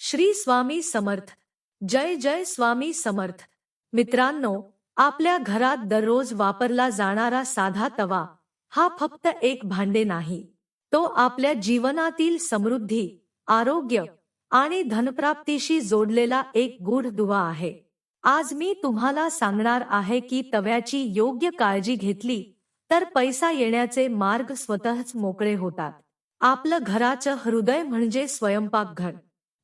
श्री स्वामी समर्थ. जय जय स्वामी समर्थ. मित्रांनो, आपल्या घरात दररोज वापरला जाणारा साधा तवा हा फक्त एक भांडे नाही, तो आपल्या जीवनातील समृद्धी, आरोग्य आणि धनप्राप्तीशी जोडलेला एक गूढ दुवा आहे. आज मी तुम्हाला सांगणार आहे की तव्याची योग्य काळजी घेतली तर पैसा येण्याचे मार्ग स्वतःच मोकळे होतात. आपलं घराचं हृदय म्हणजे स्वयंपाकघर.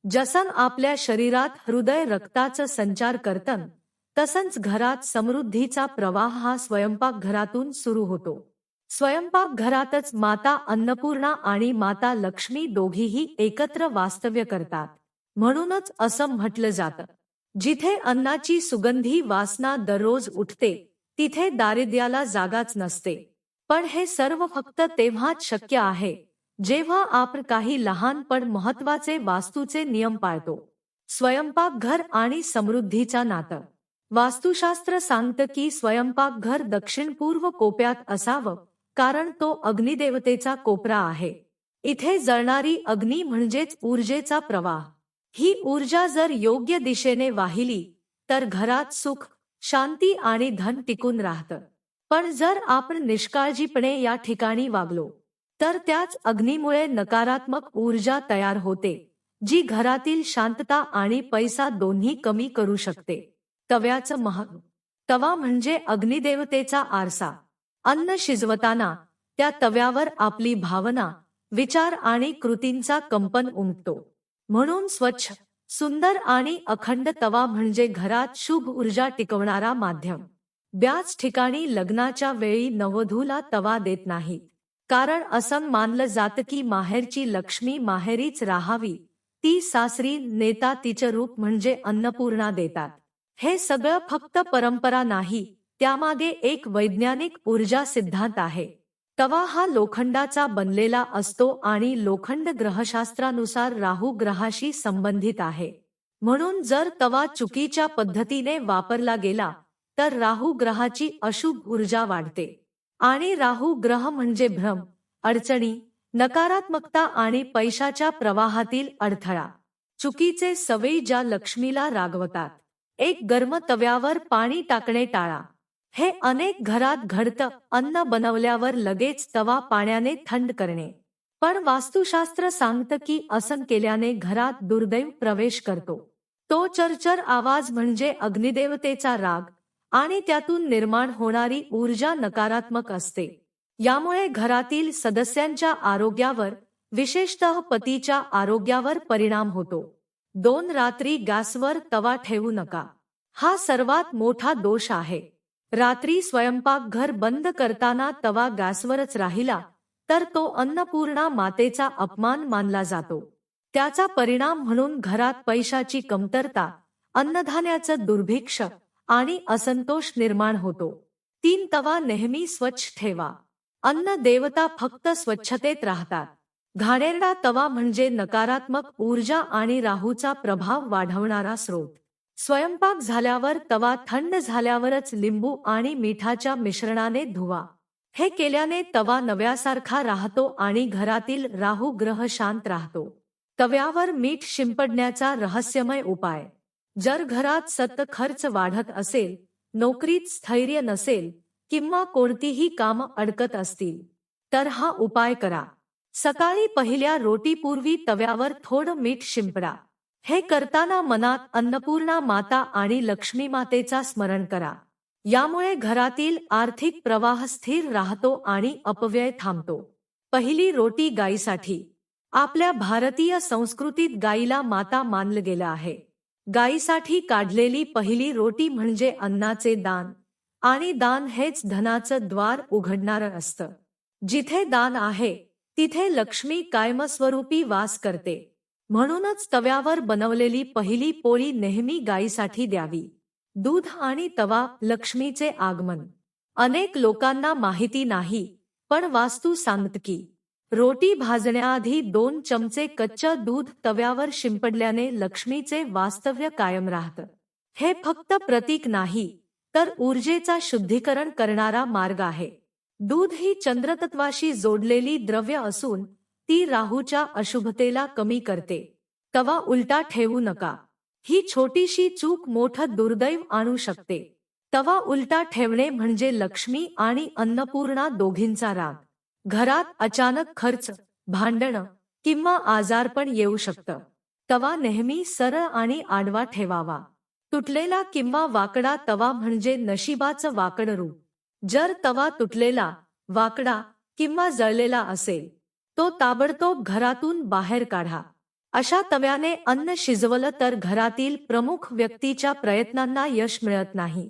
जसं आपल्या शरीरात हृदय रक्ताचा संचार करतं, तसंच घरात समृद्धीचा प्रवाह हा स्वयंपाकघरातून सुरू होतो. स्वयंपाकघरातच माता अन्नपूर्णा आणि माता लक्ष्मी दोघीही एकत्र वास्तव्य करतात. म्हणूनच असं म्हटलं जातं, जिथे अन्नाची सुगंधी वासना दररोज उठते, तिथे दारिद्र्याला जागाच नसते. पण हे सर्व फक्त तेव्हाच शक्य आहे जेव्हा आपण काही लहान पण महत्वाचे वास्तूचे नियम पाळतो. स्वयंपाकघर आणि समृद्धीचा नातं. वास्तुशास्त्र सांगतं की स्वयंपाकघर दक्षिण-पूर्व कोपऱ्यात असावं, कारण तो अग्निदेवतेचा कोपरा आहे. इथे जळणारी अग्नी म्हणजेच ऊर्जेचा प्रवाह. ही ऊर्जा जर योग्य दिशेने वाहिली तर घरात सुख, शांती आणि धन टिकून राहतं. पण जर आपण निष्काळजीपणे या ठिकाणी वागलो तर त्याच अग्नीमुळे नकारात्मक ऊर्जा तयार होते, जी घरातील शांतता आणि पैसा दोन्ही कमी करू शकते. तव्याचं महत्त्व. तवा म्हणजे अग्निदेवतेचा आरसा. अन्न शिजवताना त्या तव्यावर आपली भावना, विचार आणि कृतींचा कंपन उमटतो. म्हणून स्वच्छ, सुंदर आणि अखंड तवा म्हणजे घरात शुभ ऊर्जा टिकवणारा माध्यम. बऱ्याच ठिकाणी लग्नाच्या वेळी नववधूला तवा देत नाहीत, कारण असं मानलं जातं की माहेरची लक्ष्मी माहेरीच राहावी, ती सासरी नेता तिचं रूप म्हणजे अन्नपूर्णा देतात. हे सगळं फक्त परंपरा नाही, त्यामागे एक वैज्ञानिक ऊर्जा सिद्धांत आहे. तवा हा लोखंडाचा बनलेला असतो आणि लोखंड ग्रहशास्त्रानुसार राहू ग्रहाशी संबंधित आहे. म्हणून जर तवा चुकीच्या पद्धतीने वापरला गेला तर राहू ग्रहाची अशुभ ऊर्जा वाढते. आणि राहू ग्रह म्हणजे भ्रम, अडचणी, नकारात्मकता आणि पैशाच्या प्रवाहातील अडथळा. चुकीचे सवयी ज्या लक्ष्मीला रागवतात. एक गरम तव्यावर पाणी टाकणे टाळा. हे अनेक घरात घडतं. अन्न बनवल्यावर लगेच तवा पाण्याने थंड करणे. पण वास्तुशास्त्र सांगतं की असं केल्याने घरात दुर्दैव प्रवेश करतो. तो चरचर आवाज म्हणजे अग्निदेवतेचा राग आणि त्यातून निर्माण होणारी ऊर्जा नकारात्मक असते. यामुळे घरातील सदस्यांच्या आरोग्यावर, विशेषतः पतीच्या आरोग्यावर परिणाम होतो. 2 रात्री गॅसवर तवा ठेवू नका. हा सर्वात मोठा दोष आहे. रात्री स्वयंपाकघर बंद करताना तवा गॅसवरच राहिला तर तो अन्नपूर्णा मातेचा अपमान मानला जातो. त्याचा परिणाम म्हणून घरात पैशाची कमतरता, अन्नधान्याचं दुर्भिक्ष्य आणि असंतोष निर्माण होतो. 3 तवा नेहमी स्वच्छ ठेवा. अन्न देवता फक्त स्वच्छतेत राहतात. घाणेरडा तवा म्हणजे नकारात्मक ऊर्जा आणि राहूचा प्रभाव वाढवणारा स्रोत. स्वयंपाक झाल्यावर तवा थंड झाल्यावरच लिंबू आणि मिठाच्या मिश्रणाने धुवा. हे केल्याने तवा नव्यासारखा राहतो आणि घरातील राहू ग्रह शांत राहतो. तव्यावर मीठ शिंपडण्याचा रहस्यमय उपाय. जर घरात सतत खर्च वाढत असेल, नोकरीत स्थैर्य नसेल किंवा कोणतीही कामं अडकत असतील तर हा उपाय करा. सकाळी पहिल्या रोटीपूर्वी तव्यावर थोडं मीठ शिंपडा. हे करताना मनात अन्नपूर्णा माता आणि लक्ष्मी मातेचा स्मरण करा. यामुळे घरातील आर्थिक प्रवाह स्थिर राहतो आणि अपव्यय थांबतो. पहिली रोटी गायीसाठी. आपल्या भारतीय संस्कृतीत गायीला माता मानलं गेलं आहे. गायीसाठी काढलेली पहिली रोटी म्हणजे अन्नाचे दान, आणि दान हेच धनाचं द्वार उघडणारं असतं. जिथे दान आहे तिथे लक्ष्मी कायमस्वरूपी वास करते. म्हणूनच तव्यावर बनवलेली पहिली पोळी नेहमी गायीसाठी द्यावी. दूध आणि तवा, लक्ष्मीचे आगमन. अनेक लोकांना माहिती नाही, पण वास्तू सांगते की रोटी भाजण्याआधी 2 चमचे कच्चं दूध तव्यावर शिंपडल्याने लक्ष्मीचे वास्तव्य कायम राहतं. हे फक्त प्रतीक नाही, तर ऊर्जेचा शुद्धीकरण करणारा मार्ग आहे. दूध ही चंद्रतत्वाशी जोडलेली द्रव्य असून ती राहूच्या अशुभतेला कमी करते. तवा उलटा ठेवू नका. ही छोटीशी चूक मोठं दुर्दैव आणू शकते. तवा उलटा ठेवणे म्हणजे लक्ष्मी आणि अन्नपूर्णा दोघींचा राग. घरात अचानक खर्च, भांडणं किंवा आजारपण येऊ शकतं. तवा नेहमी सरळ आणि आडवा ठेवावा. तुटलेला किंवा वाकडा तवा म्हणजे नशिबाचं वाकडं रूप. जर तवा तुटलेला, वाकडा किंवा जळलेला असेल, तो ताबडतोब घरातून बाहेर काढा. अशा तव्याने अन्न शिजवलं तर घरातील प्रमुख व्यक्तीच्या प्रयत्नांना यश मिळत नाही.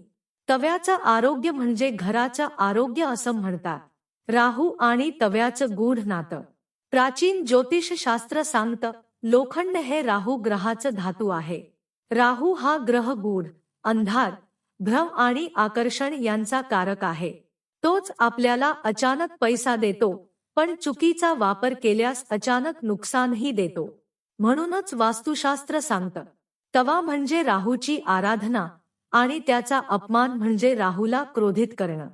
तव्याचं आरोग्य म्हणजे घराचं आरोग्य असं म्हणतात. राहू आणि तव्याचं गूढ नातं. प्राचीन ज्योतिषशास्त्र सांगतं, लोखंड हे राहू ग्रहाचं धातू आहे. राहू हा ग्रह गूढ, अंधार, भ्रम आणि आकर्षण यांचा कारक आहे. तोच आपल्याला अचानक पैसा देतो, पण चुकीचा वापर केल्यास अचानक नुकसानही देतो. म्हणूनच वास्तुशास्त्र सांगतं, तवा म्हणजे राहूची आराधना आणि त्याचा अपमान म्हणजे राहूला क्रोधित करणं.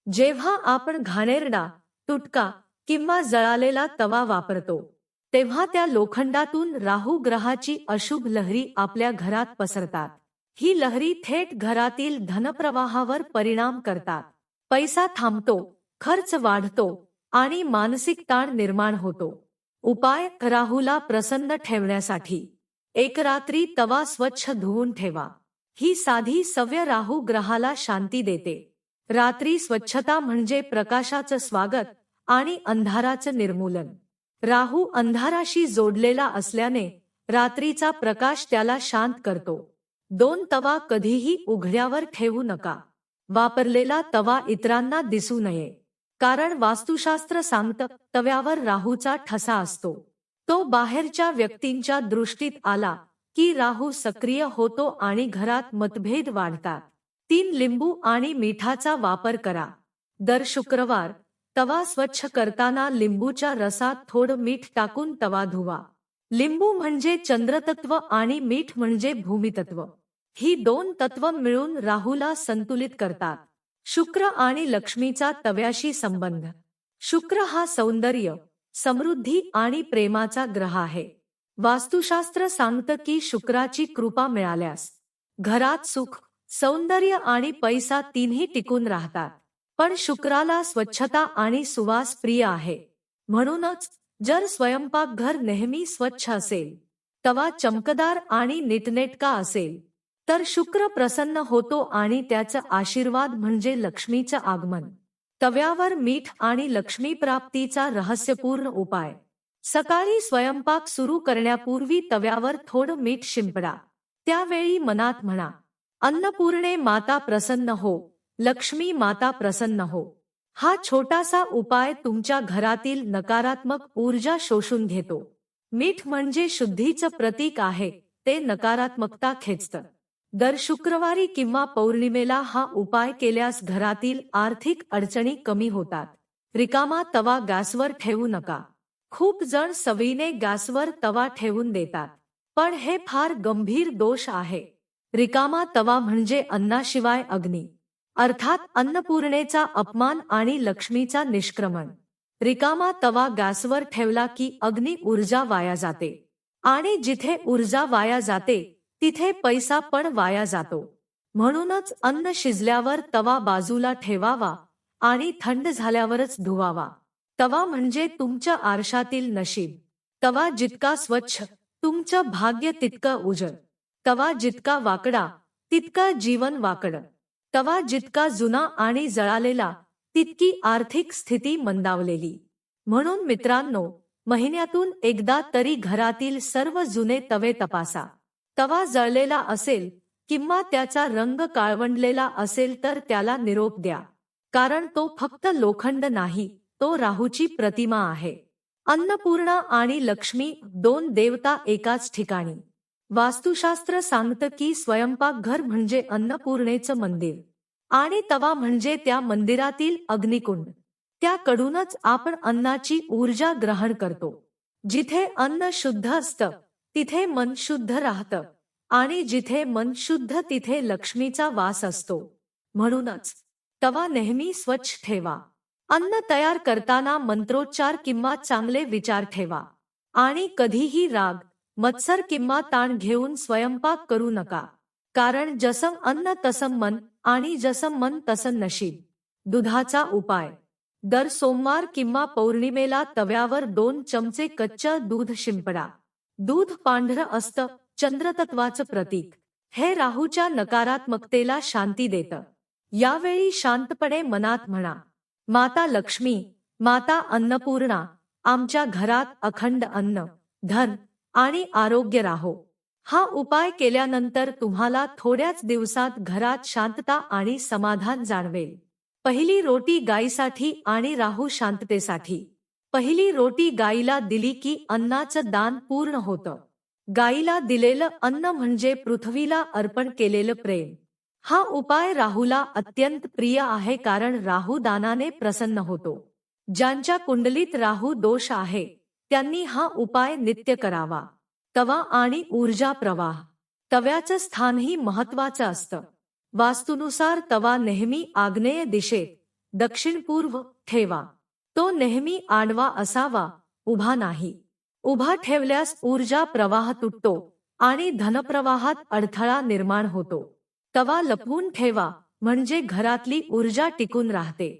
जेव्हा आपण घाणेरडा, तुटका किंवा जळालेला तवा वापरतो, तेव्हा त्या लोखंडातून राहू ग्रहाची अशुभ लहरी आपल्या घरात पसरतात. ही लहरी थेट घरातील धनप्रवाहावर परिणाम करतात. पैसा थांबतो, खर्च वाढतो आणि मानसिक ताण निर्माण होतो. उपाय: राहूला प्रसन्न ठेवण्यासाठी एक रात्री तवा स्वच्छ धुवून ठेवा. ही साधी सवय राहू ग्रहाला शांती देते. रात्री स्वच्छता म्हणजे प्रकाशाचं स्वागत आणि अंधाराचं निर्मूलन. राहू अंधाराशी जोडलेला असल्याने रात्रीचा प्रकाश त्याला शांत करतो. 2 तवा कधीही उघड्यावर ठेवू नका. वापरलेला तवा इतरांना दिसू नये. कारण वास्तुशास्त्र सांगतं, तव्यावर राहूचा ठसा असतो. तो बाहेरच्या व्यक्तींच्या दृष्टीत आला की राहू सक्रिय होतो आणि घरात मतभेद वाढतात. 3 लिंबू आणि मिठाचा वापर करा. दर शुक्रवार तवा स्वच्छ करताना लिंबूच्या रसात थोडं मीठ टाकून तवा धुवा. लिंबू म्हणजे चंद्रतत्व आणि मीठ म्हणजे भूमितत्व. ही 2 तत्व मिळून राहूला संतुलित करतात. शुक्र आणि लक्ष्मीचा तव्याशी संबंध. शुक्र हा सौंदर्य, समृद्धी आणि प्रेमाचा ग्रह आहे. वास्तुशास्त्र सांगतं की शुक्राची कृपा मिळाल्यास घरात सुख, सौंदर्य आणि पैसा तिन्ही टिकून राहतात. पण शुक्राला स्वच्छता आणि सुवास प्रिय आहे. म्हणूनच जर स्वयंपाकघर नेहमी स्वच्छ असेल, तवा चमकदार आणि नीटनेटका असेल, तर शुक्र प्रसन्न होतो आणि त्याचा आशीर्वाद म्हणजे लक्ष्मीचं आगमन. तव्यावर मीठ आणि लक्ष्मी प्राप्तीचा रहस्यपूर्ण उपाय. सकाळी स्वयंपाक सुरू करण्यापूर्वी तव्यावर थोडं मीठ शिंपडा. त्यावेळी मनात म्हणा, अन्नपूर्णे माता प्रसन्न हो, लक्ष्मी माता प्रसन्न हो. हा छोटासा उपाय तुमच्या घरातील नकारात्मक ऊर्जा शोषून घेतो. मीठ म्हणजे शुद्धीचं प्रतीक आहे, ते नकारात्मकता खेचतं. दर शुक्रवारी किंवा पौर्णिमेला हा उपाय केल्यास घरातील आर्थिक अडचणी कमी होतात. रिकामा तवा गॅसवर ठेवू नका. खूप जण सवयीने गॅसवर तवा ठेवून देतात, पण हे फार गंभीर दोष आहे. रिकामा तवा म्हणजे अन्नाशिवाय अग्नी, अर्थात अन्नपूर्णेचा अपमान आणि लक्ष्मीचा निष्क्रमण. रिकामा तवा गॅसवर ठेवला की अग्नी ऊर्जा वाया जाते, आणि जिथे ऊर्जा वाया जाते तिथे पैसा पण वाया जातो. म्हणूनच अन्न शिजल्यावर तवा बाजूला ठेवावा आणि थंड झाल्यावरच धुवावा. तवा म्हणजे तुमच्या आरशातील नशीब. तवा जितका स्वच्छ, तुमचं भाग्य तितकं उजळ. तवा जितका वाकडा, तितकं जीवन वाकडं. तवा जितका जुना आणि जळालेला, तितकी आर्थिक स्थिती मंदावलेली. म्हणून मित्रांनो, महिन्यातून एकदा तरी घरातील सर्व जुने तवे तपासा. तवा जळलेला असेल किंवा त्याचा रंग काळवंडलेला असेल तर त्याला निरोप द्या. कारण तो फक्त लोखंड नाही, तो राहूची प्रतिमा आहे. अन्नपूर्णा आणि लक्ष्मी 2 देवता एकाच ठिकाणी. वास्तुशास्त्र सांगतं की स्वयंपाकघर म्हणजे अन्नपूर्णेचं मंदिर आणि तवा म्हणजे त्या मंदिरातील अग्निकुंड. त्याकडूनच आपण अन्नाची ऊर्जा ग्रहण करतो. जिथे अन्न शुद्ध असतं तिथे मन शुद्ध राहतं, आणि जिथे मन शुद्ध तिथे लक्ष्मीचा वास असतो. म्हणूनच तवा नेहमी स्वच्छ ठेवा. अन्न तयार करताना मंत्रोच्चार किंवा चांगले विचार ठेवा. आणि कधीही राग, मत्सर किंवा ताण घेऊन स्वयंपाक करू नका. कारण जसं अन्न तसं मन आणि जसं मन तसं नशीब. दुधाचा उपाय. दर सोमवार किंवा पौर्णिमेला तव्यावर 2 चमचे कच्चं दूध शिंपडा. दूध पांढरं असतं, चंद्रतत्वाचं प्रतीक. हे राहूच्या नकारात्मकतेला शांती देतं. यावेळी शांतपणे मनात म्हणा, माता लक्ष्मी, माता अन्नपूर्णा, आमच्या घरात अखंड अन्न, धन आणि आरोग्य राहो. हा उपाय केल्यानंतर तुम्हाला थोड्याच दिवसात घरात शांतता आणि समाधान जाणवेल. पहिली रोटी गायीसाठी आणि राहू शांततेसाठी. पहिली रोटी गायीला दिली की अन्नाचं दान पूर्ण होतं. गायीला दिलेलं अन्न म्हणजे पृथ्वीला अर्पण केलेलं प्रेम. हा उपाय राहूला अत्यंत प्रिय आहे कारण राहू दानाने प्रसन्न होतो. ज्यांच्या कुंडलीत राहू दोष आहे त्यांनी हा उपाय नित्य करावा. तवा आणि ऊर्जा प्रवाह. तव्याचं स्थानही महत्वाचं असतं. वास्तुनुसार तवा नेहमी आग्नेय दिशेत, दक्षिण-पूर्व ठेवा. तो नेहमी आडवा असावा, उभा नाही. उभा ठेवल्यास ऊर्जा प्रवाह तुटतो आणि धनप्रवाहात अडथळा निर्माण होतो. तवा लपवून ठेवा म्हणजे घरातली ऊर्जा टिकून राहते.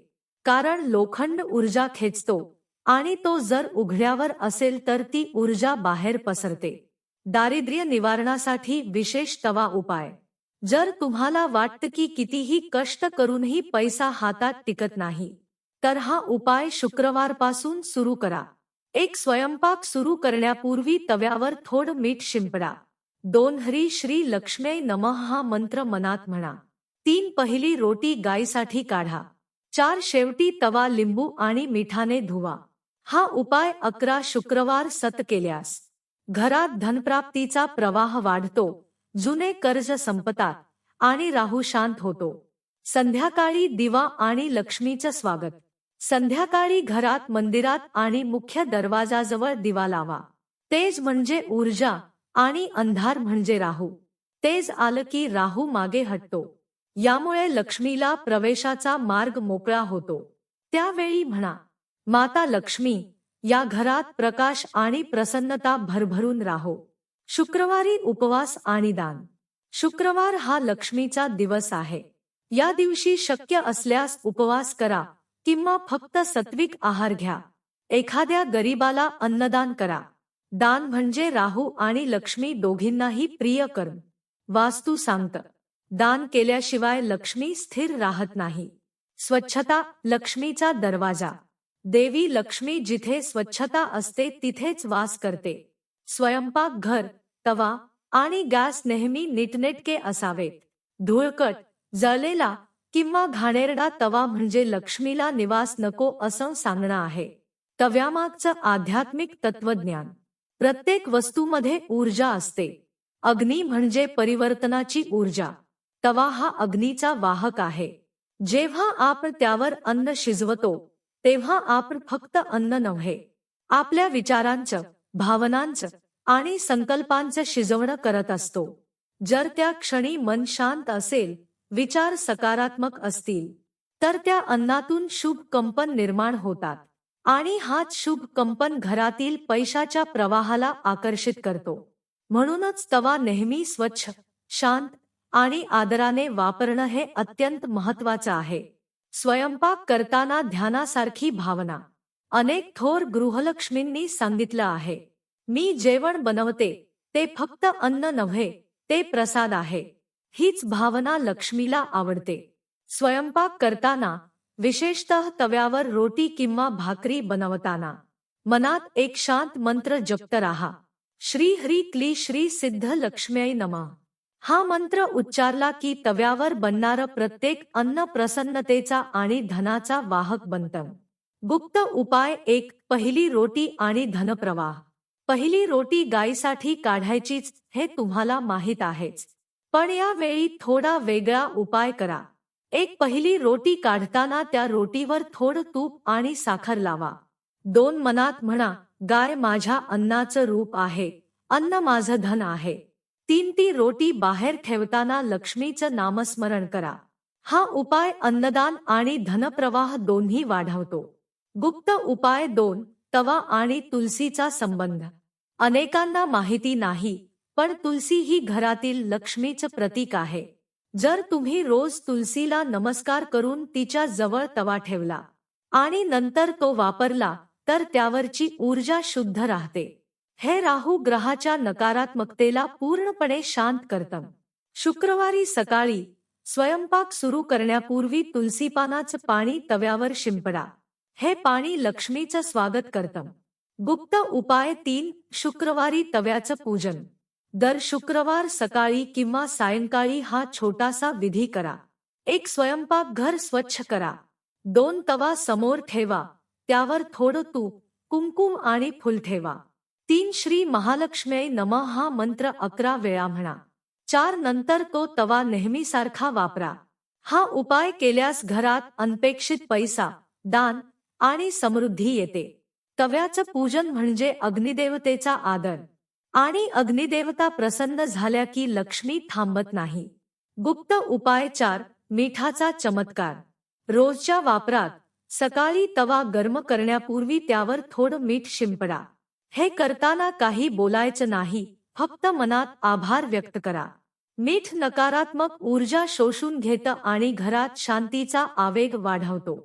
कारण लोखंड ऊर्जा खेचतो आणि तो जर उघड्यावर असेल तर ती ऊर्जा बाहेर पसरते. दारिद्र्य निवारणासाठी विशेष तवा उपाय. जर तुम्हाला वाटतं की कितीही कष्ट करूनही पैसा हातात टिकत नाही, तर हा उपाय शुक्रवारपासून सुरू करा. एक स्वयंपाक सुरू करण्यापूर्वी तव्यावर थोडं मीठ शिंपडा. 2 हरी श्री लक्ष्मी नमः हा मंत्र मनात म्हणा. 3 पहिली रोटी गायीसाठी काढा. 4 शेवटी तवा लिंबू आणि मिठाने धुवा. हा उपाय 11 शुक्रवार सत केल्यास घरात धनप्राप्तीचा प्रवाह वाढतो, जुने कर्ज संपतात आणि राहू शांत होतो. संध्याकाळी दिवा आणि लक्ष्मीचं स्वागत. संध्याकाळी घरात, मंदिरात आणि मुख्य दरवाजाजवळ दिवा लावा. तेज म्हणजे ऊर्जा आणि अंधार म्हणजे राहू. तेज आलं की राहू मागे हटतो. यामुळे लक्ष्मीला प्रवेशाचा मार्ग मोकळा होतो. त्यावेळी म्हणा, माता लक्ष्मी, या घरात प्रकाश आणि प्रसन्नता भरभरून राहो. शुक्रवारी उपवास आणि दान. शुक्रवार हा लक्ष्मीचा दिवस आहे. या दिवशी शक्य असल्यास उपवास करा किंवा फक्त सात्विक आहार घ्या. एखाद्या गरीबाला अन्नदान करा. दान म्हणजे राहू आणि लक्ष्मी दोघींनाही प्रिय कर्म. वास्तू सांगतं, दान केल्याशिवाय लक्ष्मी स्थिर राहत नाही. स्वच्छता लक्ष्मीचा दरवाजा. देवी लक्ष्मी जिथे स्वच्छता असते तिथेच वास करते. स्वयंपाक घर, तवा आणि गॅस नेहमी नीटनेटके असावेत. धूळकट, जळलेला किंवा घाणेरडा तवा म्हणजे लक्ष्मीला निवास नको असं सांगणं आहे. तव्यामागचं आध्यात्मिक तत्वज्ञान. प्रत्येक वस्तूमध्ये ऊर्जा असते. अग्नी म्हणजे परिवर्तनाची ऊर्जा. तवा हा अग्नीचा वाहक आहे. जेव्हा आपण त्यावर अन्न शिजवतो तेव्हा आपण फक्त अन्न नव्हे, आपल्या विचारांचं, भावनांचं आणि संकल्पांचं शिजवणं करत असतो. जर त्या क्षणी मन शांत असेल, विचार सकारात्मक असतील, तर त्या अन्नातून शुभ कंपन निर्माण होतात आणि हाच शुभ कंपन घरातील पैशाच्या प्रवाहाला आकर्षित करतो. म्हणूनच तवा नेहमी स्वच्छ, शांत आणि आदराने वापरणं हे अत्यंत महत्त्वाचं आहे. स्वयंपाक करताना ध्यानासारखी भावना. अनेक थोर गृहलक्ष्मींनी सांगितलं आहे, मी जेवण बनवते ते फक्त अन्न नव्हे, ते प्रसाद आहे. हीच भावना लक्ष्मीला आवडते. स्वयंपाक करताना, विशेषतः तव्यावर रोटी किंवा भाकरी बनवताना, मनात एक शांत मंत्र जपत राहा. श्री हरी क्ली श्री सिद्ध लक्ष्म्यै नमः. हा मंत्र उच्चारला की तव्यावर बनणारं प्रत्येक अन्न प्रसन्नतेचा आणि धनाचा वाहक बनतं. गुप्त उपाय 1. पहिली रोटी आणि धनप्रवाह. पहिली रोटी गायीसाठी काढायचीच हे तुम्हाला माहीत आहेच. पण यावेळी थोडा वेगळा उपाय करा. एक पहिली रोटी काढताना त्या रोटीवर थोडं तूप आणि साखर लावा. 2. मनात म्हणा, गाय माझ्या अन्नाचं रूप आहे, अन्न माझं धन आहे. 3. ती रोटी बाहेर ठेवताना लक्ष्मीचं नामस्मरण करा. हा उपाय अन्नदान आणि धनप्रवाह दोन्ही वाढवतो. गुप्त उपाय 2. तवा आणि तुलसीचा संबंध. अनेकांना माहिती नाही, पण तुलसी ही घरातील लक्ष्मीचं प्रतीक आहे. जर तुम्ही रोज तुलसीला नमस्कार करून तिच्या जवळ तवा ठेवला आणि नंतर तो वापरला, तर त्यावरची ऊर्जा शुद्ध राहते. हे राहू ग्रहाच्या नकारात्मकतेला पूर्णपणे शांत करतं. शुक्रवारी सकाळी स्वयंपाक सुरू करण्यापूर्वी तुलसीपानाचं पाणी तव्यावर शिंपडा. हे पाणी लक्ष्मीचं स्वागत करतं. गुप्त उपाय 3. शुक्रवारी तव्याचं पूजन. दर शुक्रवार सकाळी किंवा सायंकाळी हा छोटासा विधी करा. 1. स्वयंपाकघर स्वच्छ करा. 2. तवा समोर ठेवा, त्यावर थोडं तूप, कुंकुम आणि फुल ठेवा. 3. श्री महालक्ष्म्यै नमः हा मंत्र 11 वेळा म्हणा. 4. नंतर तो तवा नेहमीसारखा वापरा. हा उपाय केल्यास घरात अनपेक्षित पैसा, दान आणि समृद्धी येते. तव्याचं पूजन म्हणजे अग्निदेवतेचा आदर, आणि अग्निदेवता प्रसन्न झाल्या की लक्ष्मी थांबत नाही. गुप्त उपाय 4. मिठाचा चमत्कार. रोजच्या वापरात सकाळी तवा गरम करण्यापूर्वी त्यावर थोडं मीठ शिंपडा. हे करताना काही बोलायचं नाही, फक्त मनात आभार व्यक्त करा. मीठ नकारात्मक ऊर्जा शोषून घेतं आणि घरात शांतीचा आवेग वाढवतो.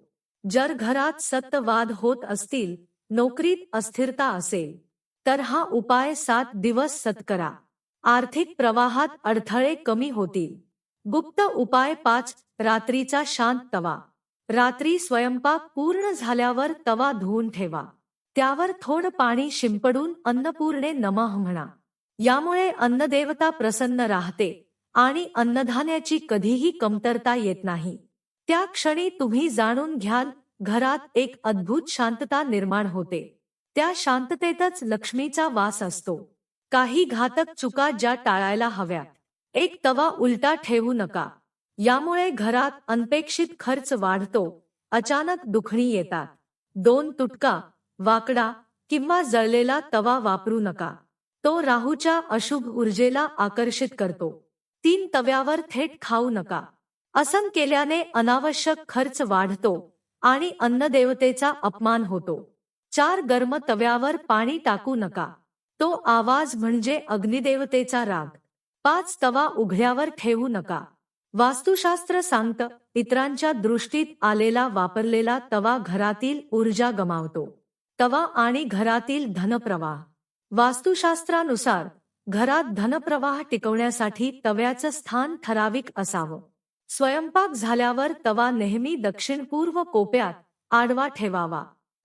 जर घरात सतत वाद होत असतील, नोकरीत अस्थिरता असेल, तर हा उपाय 7 दिवस सतत करा. आर्थिक प्रवाहात अडथळे कमी होतील. गुप्त उपाय 5. रात्रीचा शांत तवा. रात्री स्वयंपाक पूर्ण झाल्यावर तवा धुवून ठेवा. त्यावर थोडं पाणी शिंपडून अन्नपूर्णे नमः म्हणा. यामुळे अन्नदेवता प्रसन्न राहते आणि अन्नधान्याची कधीही कमतरता येत नाही. त्या क्षणी तुम्ही जाणून घ्याल, घरात एक अद्भुत शांतता निर्माण होते. त्या शांततेतच लक्ष्मीचा वास असतो. काही घातक चुका ज्या टाळायला हव्यात. 1. तवा उलटा ठेवू नका. यामुळे घरात अनपेक्षित खर्च वाढतो, अचानक दुखणी येतात. 2. तुटका, वाकडा किंवा जळलेला तवा वापरू नका. तो राहूच्या अशुभ ऊर्जेला आकर्षित करतो. 3. तव्यावर थेट खाऊ नका. असं केल्याने अनावश्यक खर्च वाढतो आणि अन्नदेवतेचा अपमान होतो. 4. गरम तव्यावर पाणी टाकू नका. तो आवाज म्हणजे अग्निदेवतेचा राग. 5. तवा उघड्यावर ठेवू नका. वास्तुशास्त्र सांगतं, इतरांच्या दृष्टीत आलेला वापरलेला तवा घरातील ऊर्जा गमावतो. तवा आणि घरातील धनप्रवाह. वास्तुशास्त्रानुसार घरात धनप्रवाह टिकवण्यासाठी तव्याचं स्थान ठराविक असावं. स्वयंपाक झाल्यावर तवा नेहमी दक्षिण-पूर्व कोपऱ्यात आडवा ठेवावा.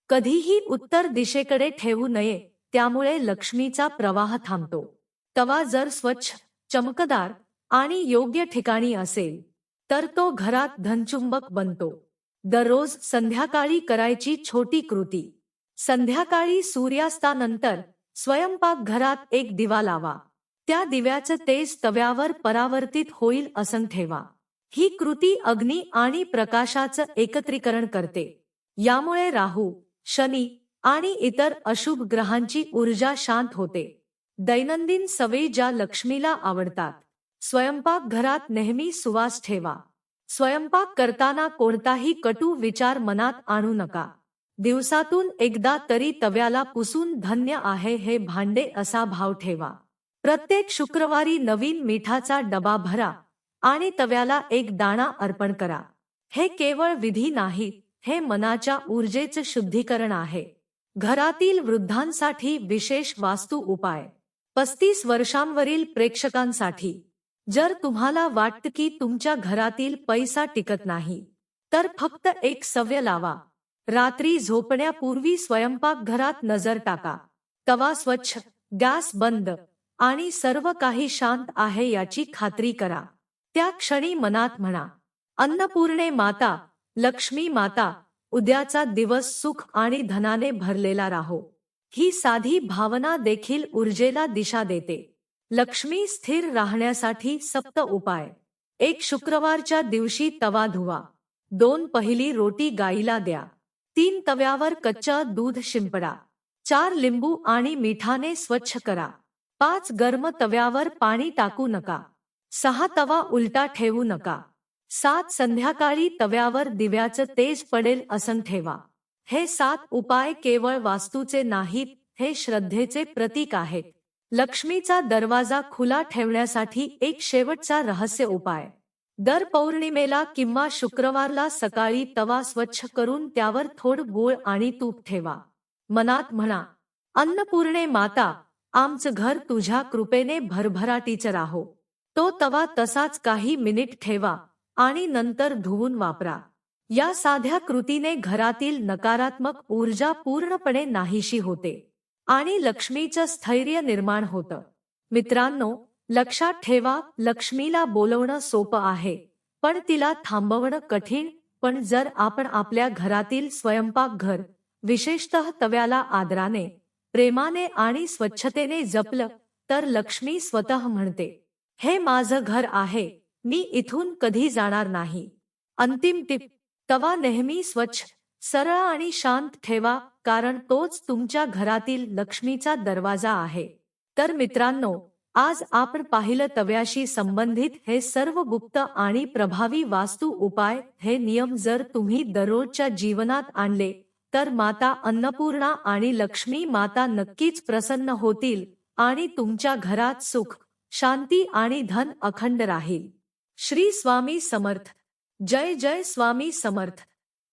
कधीही उत्तर दिशेकडे ठेवू नये, त्यामुळे लक्ष्मीचा प्रवाह थांबतो. तवा जर स्वच्छ, चमकदार आणि योग्य ठिकाणी असेल, तर तो घरात धनचुंबक बनतो. दररोज संध्याकाळी करायची छोटी कृती. संध्याकाळी सूर्यास्तानंतर स्वयंपाकघरात एक दिवा लावा. त्या दिव्याचं तेज तव्यावर परावर्तित होईल असं ठेवा. ही कृती अग्नी आणि प्रकाशाचं एकत्रीकरण करते. यामुळे राहू, शनी आणि इतर अशुभ ग्रहांची ऊर्जा शांत होते. दैनंदिन सवयी ज्या लक्ष्मीला आवडतात. स्वयंपाकघरात नेहमी सुवास ठेवा. स्वयंपाक करताना कोणताही कटू विचार मनात आणू नका. दिवसातून एकदा तरी तव्याला पुसून धन्य आहे हे भांडे असा भाव ठेवा. प्रत्येक शुक्रवारी नवीन मिठाचा डबा भरा आणि तव्याला एक दाणा अर्पण करा. हे केवळ विधी नाही, हे मनाच्या ऊर्जेचं शुद्धीकरण आहे. घरातील वृद्धांसाठी विशेष वास्तू उपाय. 35 वर्षांवरील प्रेक्षकांसाठी, जर तुम्हाला वाटतं की तुमच्या घरातील पैसा टिकत नाही, तर फक्त एक सवय लावा. रात्री झोपण्यापूर्वी स्वयंपाकघरात नजर टाका. तवा स्वच्छ, गॅस बंद आणि सर्व काही शांत आहे याची खात्री करा. त्या क्षणी मनात म्हणा, अन्नपूर्णे माता, लक्ष्मी माता, उद्याचा दिवस सुख आणि धनाने भरलेला राहो. ही साधी भावना देखील ऊर्जेला दिशा देते. लक्ष्मी स्थिर राहण्यासाठी 7 उपाय. 1. शुक्रवारच्या दिवशी तवा धुवा. 2. पहिली रोटी गाईला द्या. 3. तव्यावर कच्चं दूध शिंपडा. 4. लिंबू आणि मिठाने स्वच्छ करा. 5. गरम तव्यावर पाणी टाकू नका. 6. तवा उलटा ठेवू नका. 7. संध्याकाळी तव्यावर दिव्याचं तेज पडेल असं ठेवा. हे 7 उपाय केवळ वास्तूचे नाहीत, हे श्रद्धेचे प्रतीक आहेत. लक्ष्मीचा दरवाजा खुला ठेवण्यासाठी एक शेवटचा रहस्य उपाय. दर पौर्णिमेला किंवा शुक्रवारला सकाळी तवा स्वच्छ करून त्यावर थोडं गूळ आणि तूप ठेवा. मनात म्हणा, अन्नपूर्णे माता, आमचं घर तुझ्या कृपेने भरभराटीचं राहो. तो तवा तसाच काही मिनिट ठेवा आणि नंतर धुवून वापरा. या साध्या कृतीने घरातील नकारात्मक ऊर्जा पूर्णपणे नाहीशी होते आणि लक्ष्मीचं स्थैर्य निर्माण होतं. मित्रांनो, लक्षात ठेवा, लक्ष्मीला बोलवणं सोपं आहे, पण तिला थांबवणं कठीण. पण जर आपण आपल्या घरातील स्वयंपाकघर, विशेषतः तव्याला आदराने, प्रेमाने आणि स्वच्छतेने जपलं, तर लक्ष्मी स्वतः म्हणते, हे माझं घर आहे, मी इथून कधी जाणार नाही. अंतिम टिप: तवा नेहमी स्वच्छ, सरळ आणि शांत ठेवा, कारण तोच तुमच्या घरातील लक्ष्मीचा दरवाजा आहे. तर मित्रांनो, आज आपण पाहिलं तव्याशी संबंधित हे सर्व गुप्त आणि प्रभावी वास्तू उपाय. हे नियम जर तुम्ही दररोजच्या जीवनात आणले, तर माता अन्नपूर्णा आणि लक्ष्मी माता नक्कीच प्रसन्न होतील आणि तुमच्या घरात सुख, शांती आणि धन अखंड राहील. श्री स्वामी समर्थ. जय जय स्वामी समर्थ.